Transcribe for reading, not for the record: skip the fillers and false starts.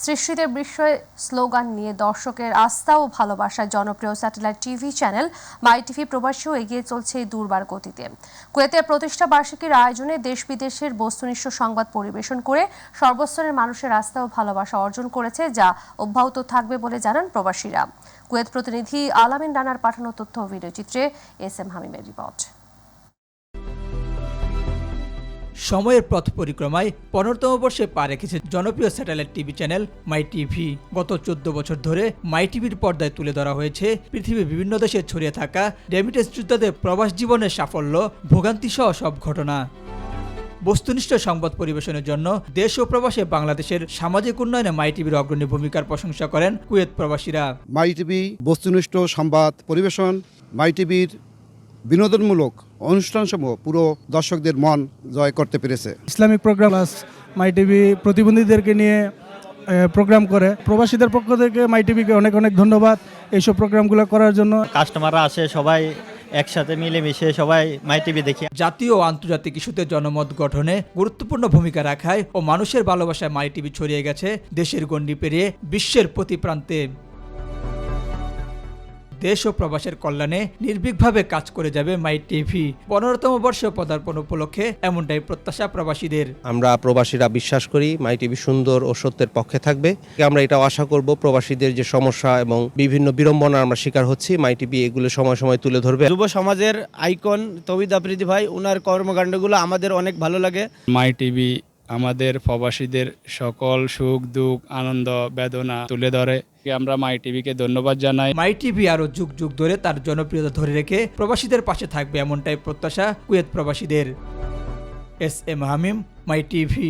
সৃষ্টিদের বিষয়ে স্লোগান নিয়ে দর্শকের আস্থা ও ভালোবাসায় জনপ্রিয় satellite TV channel my TV প্রবাসীও এগিয়ে চলছে এই দুর্বার গতিতে। কুয়েতের প্রতিষ্ঠা বার্ষিকীর আয়োজনে দেশ বিদেশের বস্তুনিষ্ঠ সংবাদ পরিবেশন করে সর্বস্তরের মানুষের আস্থা ও ভালোবাসা অর্জন করেছে, যা অব্যাহত থাকবে বলে জানান প্রবাসীরা। কুয়েত প্রতিনিধি আলামিন রানার পাঠানো তথ্য ও ভিডিওচিত্রে এস.এম. হামিমের রিপোর্ট। সময়ের পথ পরিক্রমায় 15তম বর্ষে পা রেখেছে জনপ্রিয় satellite TV channel my TV. গত 14 বছর ধরে মাই টিভির পর্দায় তুলে ধরা হয়েছে পৃথিবীর বিভিন্ন দেশে ছড়িয়ে থাকা রেমিটেন্স যোদ্ধাদের প্রবাস জীবনের সাফল্য, ভোগান্তি সহ সব ঘটনা। বস্তুনিষ্ঠ সংবাদ পরিবেশনের জন্য দেশ ও প্রবাসে বাংলাদেশের সামাজিক উন্নয়নে মাই টিভির অগ্রণী ভূমিকার প্রশংসা করেন কুয়েত প্রবাসীরা। মাই টিভি বস্তুনিষ্ঠ সংবাদ পরিবেশন, মাই টিভির বিনোদনমূলক অনুষ্ঠানসমূহ পুরো দর্শকদের মন জয় করতে পেরেছে। ইসলামিক প্রোগ্রাম মাই টিভি প্রতিবন্ধীদেরকে নিয়ে প্রোগ্রাম করে। প্রবাসীদের পক্ষ থেকে মাই টিভিকে অনেক অনেক ধন্যবাদ এইসব প্রোগ্রামগুলো করার জন্য। কাস্টমাররা আসে, সবাই একসাথে মিলেমিশে সবাই মাই টিভি দেখি। জাতীয় ও আন্তর্জাতিক ইস্যুতে জনমত গঠনে গুরুত্বপূর্ণ ভূমিকা রাখায় ও মানুষের ভালোবাসায় মাই টিভি ছড়িয়ে গেছে দেশের গণ্ডি পেরিয়ে বিশ্বের প্রতি প্রান্তে। দেশ ও প্রবাসের কল্যাণে নির্ভীকভাবে কাজ করে যাবে মাই টিভি। 15তম বর্ষে পদার্পণ উপলক্ষে এমনটাই প্রত্যাশা প্রবাসীদের। আমরা প্রবাসীরা বিশ্বাস করি মাই টিভি সুন্দর ও সত্যের পক্ষে থাকবে। আমরা এটাও আশা করব প্রবাসীদের যে সমস্যা এবং বিভিন্ন বিড়ম্বনার আমরা শিকার হচ্ছি, মাই টিভি এগুলো সময় সময় তুলে ধরবে। যুব সমাজের আইকন তৌহিদ আফ্রিদি ভাই, ওনার কর্মকাণ্ডগুলো আমাদের অনেক ভালো লাগে। মাই টিভি আমাদের প্রবাসীদের সকল সুখ দুঃখ আনন্দ বেদনা তুলে ধরে। আমরা মাই টিভিকে ধন্যবাদ জানাই। মাই টিভি আরো যুগ যুগ ধরে তার জনপ্রিয়তা ধরে রেখে প্রবাসীদের পাশে থাকবে, এমনটাই প্রত্যাশা কুয়েত প্রবাসীদের। এস.এম. হামিম, মাই টিভি।